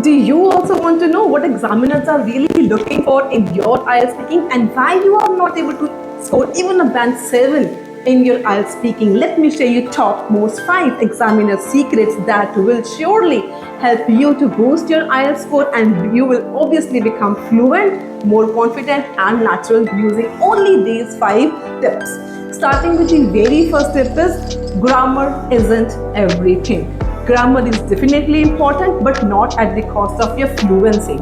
Do you also want to know what examiners are really looking for in your IELTS speaking and why you are not able to score even a band 7 in your IELTS speaking? Let me share you top most 5 examiner secrets that will surely help you to boost your IELTS score, and you will obviously become fluent, more confident and natural using only these 5 tips. Starting with the very first tip is grammar isn't everything. Grammar is definitely important, but not at the cost of your fluency.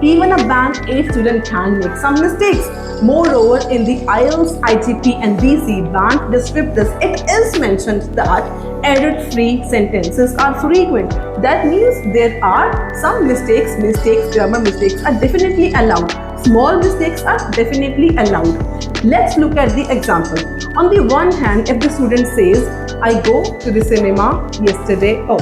Even a band 8 student can make some mistakes. Moreover, in the IELTS, IGP and BC band descriptors, it is mentioned that error-free sentences are frequent. That means there are some mistakes, grammar mistakes are definitely allowed. Small mistakes are definitely allowed. Let's look at the example. On the one hand, if the student says, I go to the cinema yesterday. Oh,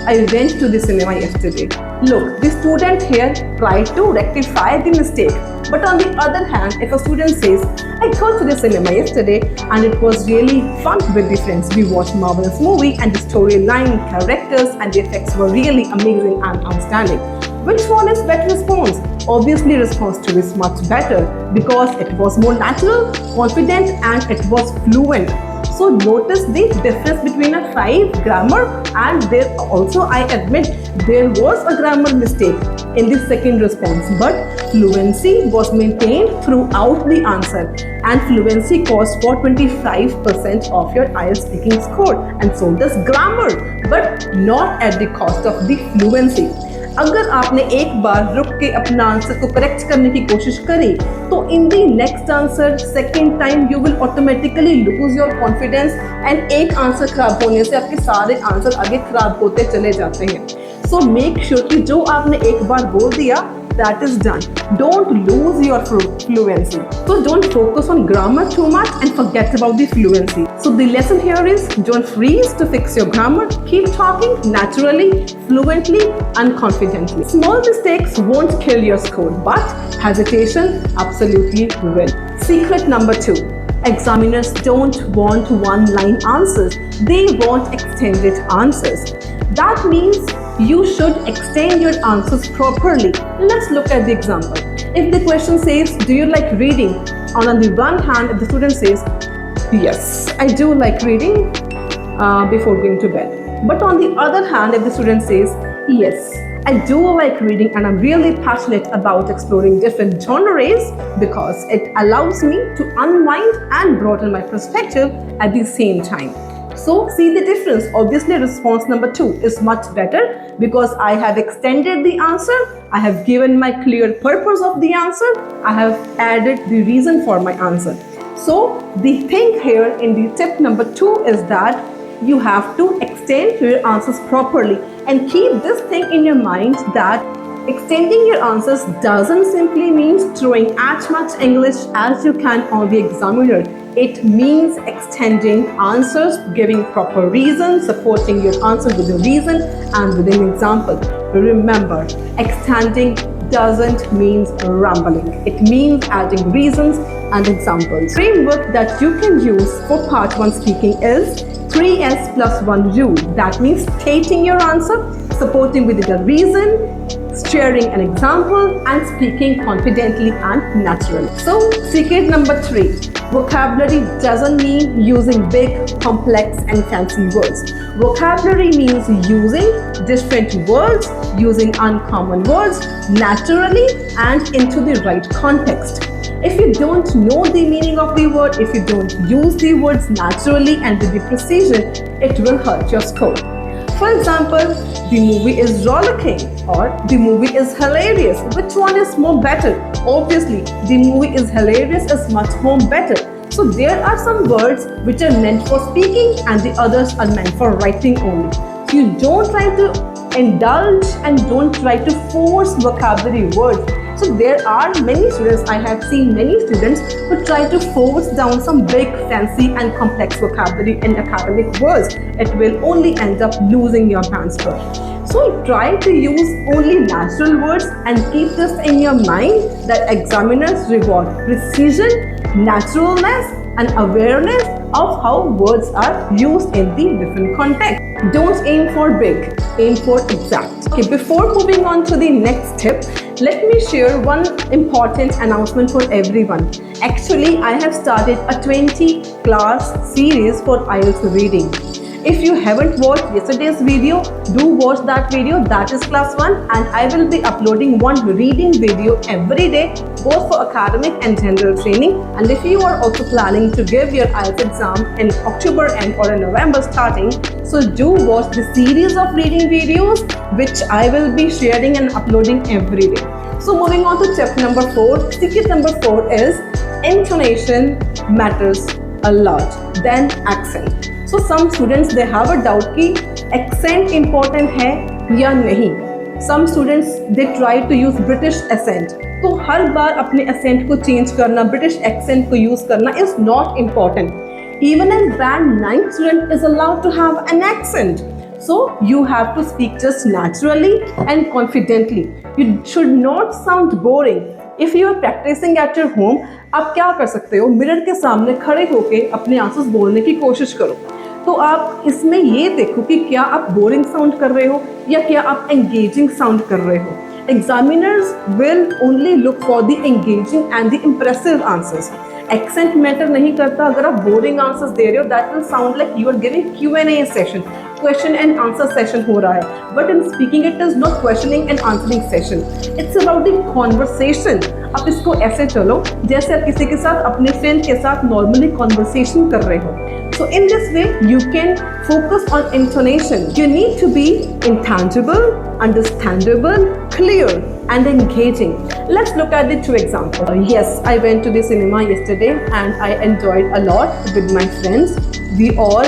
I went to the cinema yesterday. Look, the student here tried to rectify the mistake. But on the other hand, if a student says, I go to the cinema yesterday and it was really fun with the friends. We watched marvelous movie and the storyline, characters and the effects were really amazing and outstanding. Which one is better response? Obviously, response 2 is much better because it was more natural, confident and it was fluent. So notice the difference between a 5 grammar and there also, I admit, there was a grammar mistake in the second response, but fluency was maintained throughout the answer, and fluency costs for 25% of your IELTS speaking score, and so does grammar, but not at the cost of the fluency. अगर आपने एक बार रुक के अपना answer को correct करने की कोशिश करी तो in the next answer second time you will automatically lose your confidence and एक आंसर खराब होने से आपके सारे आंसर आगे खराब होते चले जाते हैं. सो मेक श्योर कि जो आपने एक बार बोल दिया that is done. Don't lose your fluency. So don't focus on grammar too much and forget about the fluency. So the lesson here is don't freeze to fix your grammar. Keep talking naturally, fluently and confidently. Small mistakes won't kill your score, but hesitation absolutely will. Secret number 2. Examiners don't want one-line answers. They want extended answers. That means you should extend your answers properly. Let's look at the example. If the question says, do you like reading? And on the one hand, if the student says, yes, I do like reading before going to bed. But on the other hand, if the student says, yes, I do like reading and I'm really passionate about exploring different genres because it allows me to unwind and broaden my perspective at the same time. So see the difference. Obviously, response number 2 is much better because I have extended the answer. I have given my clear purpose of the answer. I have added the reason for my answer. So the thing here in the tip number 2 is that you have to extend your answers properly and keep this thing in your mind that extending your answers doesn't simply mean throwing as much English as you can on the examiner. It means extending answers, giving proper reasons, supporting your answer with a reason and with an example. Remember, extending doesn't mean rambling. It means adding reasons and examples. Framework that you can use for part 1 speaking is 3S plus 1 rule. That means stating your answer, supporting with a reason, sharing an example and speaking confidently and naturally. So secret number 3, vocabulary doesn't mean using big, complex and fancy words. Vocabulary means using different words, using uncommon words naturally and into the right context. If you don't know the meaning of the word, if you don't use the words naturally and with the precision, it will hurt your score. For example, the movie is rollicking or the movie is hilarious. Which one is more better? Obviously, the movie is hilarious is much more better. So there are some words which are meant for speaking and the others are meant for writing only. So you don't try to indulge and don't try to force vocabulary words. So there are many students, I have seen many students who try to force down some big, fancy and complex vocabulary in academic words. It will only end up losing your band score. So try to use only natural words and keep this in your mind that examiners reward precision, naturalness and awareness of how words are used in the different contexts. Don't aim for big, aim for exact. Okay, before moving on to the next tip, let me share one important announcement for everyone. Actually, I have started a 20 class series for IELTS reading. If you haven't watched yesterday's video, do watch that video. That is class 1, and I will be uploading one reading video every day, both for academic and general training. And if you are also planning to give your IELTS exam in October end or in November starting, so do watch the series of reading videos which I will be sharing and uploading every day. So moving on to tip number 4. Secret number 4 is intonation matters a lot than accent. So some students, they have a doubt कि accent important है या नहीं. Some students, they try to use British accent. तो हर बार अपने accent को change करना, British accent को use करना is not important. Even a band 9 student is allowed to have an accent. So you have to speak just naturally and confidently. You should not sound boring. If you are practicing at your home, आप क्या कर सकते हो, mirror के सामने खड़े होके अपने आंसर्स बोलने की कोशिश करो. तो आप इसमें ये देखो कि क्या आप बोरिंग साउंड कर रहे हो या क्या आप एंगेजिंग साउंड कर रहे हो. Examiners will only look for the engaging and the impressive answers. Accent matter नहीं करता. अगर आप बोरिंग आंसर्स दे रहे हो, that will sound like you are giving Q&A session. Question and answer session हो रहा है. But in speaking it is not questioning and answering session. It's about the conversation. आप इसको ऐसे चलो जैसे आप किसी के साथ, अपने फ्रेंड के साथ नॉर्मली कॉन्वर्सेशन कर रहे हो. So in this way, you can focus on intonation. You need to be intangible, understandable, clear, and engaging. Let's look at the 2 examples. Yes, I went to the cinema yesterday and I enjoyed a lot with my friends. We all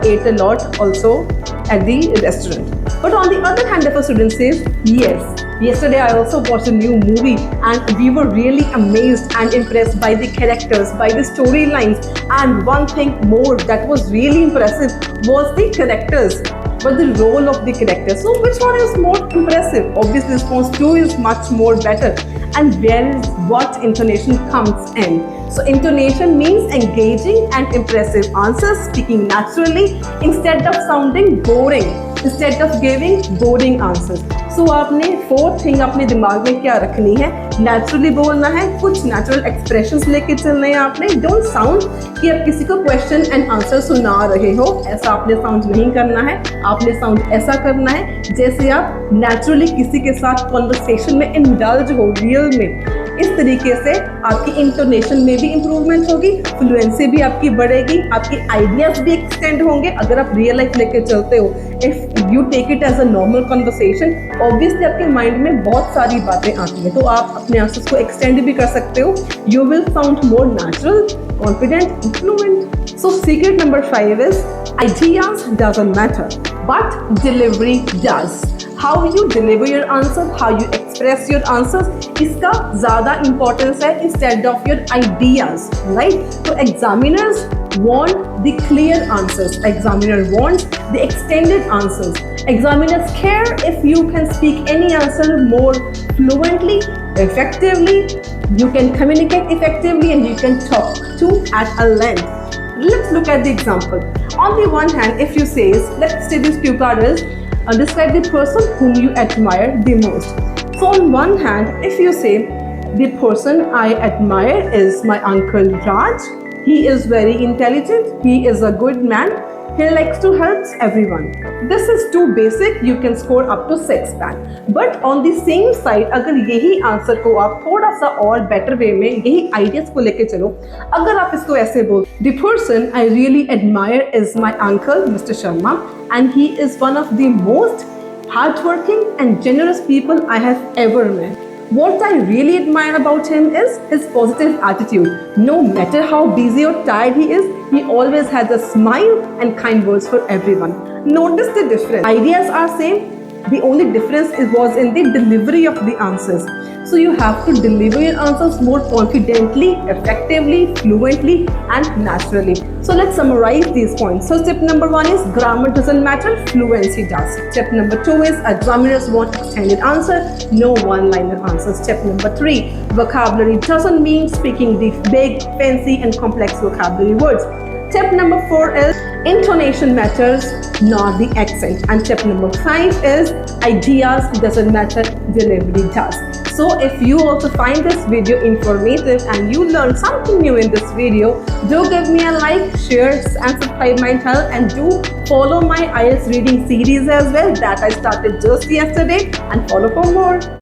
ate a lot also at the restaurant. But on the other hand, if a student says, yes, yesterday I also watched a new movie and we were really amazed and impressed by the characters, by the storylines, and one thing more that was really impressive was the characters, but the role of the characters. So which one is more impressive? Obviously response 2 is much more better. And where is what intonation comes in? So intonation means engaging and impressive answers, speaking naturally instead of sounding boring, instead of giving boring answers. So आपने 4th thing अपने दिमाग में क्या रखनी है, naturally बोलना है, कुछ नेचुरल एक्सप्रेशंस लेके चलने हैं आपने. डोंट साउंड कि आप किसी को क्वेश्चन एंड आंसर सुना रहे हो, ऐसा आपने साउंड नहीं करना है. आपने साउंड ऐसा करना है जैसे आप नेचुरली किसी के साथ कॉन्वर्सेशन में इंडल्ज हो, रियल में. इस तरीके से आपकी इंटोनेशन में भी इम्प्रूवमेंट होगी, फ्लुएंसी भी आपकी बढ़ेगी, आपके आइडियाज भी एक्सटेंड होंगे अगर आप रियल लाइफ लेके चलते हो. If you take it as a normal conversation, obviously आपके माइंड में बहुत सारी बातें आती हैं, तो आप अपने आंसर्स को एक्सटेंड भी कर सकते हो. You will sound more natural, confident, fluent. So secret number 5 is ideas doesn't matter, but delivery does. How you deliver your answer, how you express your answers, इसका ज़्यादा importance है instead of your ideas, right? So examiners want the clear answers. Examiner wants the extended answers. Examiners care if you can speak any answer more fluently, effectively, you can communicate effectively, and you can talk to at a length. Let's look at the example. On the one hand, if you say, let's say this cue card is describe the person whom you admire the most. So on one hand, if you say the person I admire is my uncle Raj, he is very intelligent, he is a good man, he likes to help everyone. This is too basic, you can score up to 6 band. But on the same side, अगर यही answer को आप थोड़ा सा और better way में यही ideas को लेके चलो, अगर आप इसको ऐसे बोल, the person I really admire is my uncle Mr. Sharma, and he is one of the most hardworking and generous people I have ever met. What I really admire about him is his positive attitude. No matter how busy or tired he is, he always has a smile and kind words for everyone. Notice the difference. Ideas are same. The only difference was in the delivery of the answers. So you have to deliver your answers more confidently, effectively, fluently, and naturally. So let's summarize these points. So tip number 1 is grammar doesn't matter, fluency does. Tip number 2 is examiners want extended answer, no one-liner answers. Tip number 3, vocabulary doesn't mean speaking the big, fancy, and complex vocabulary words. Tip number 4 is intonation matters not the accent. And tip number 5 is ideas doesn't matter, delivery does. So if you also find this video informative and you learned something new in this video, do give me a like, share and subscribe my channel, and do follow my IELTS reading series as well that I started just yesterday, and follow for more.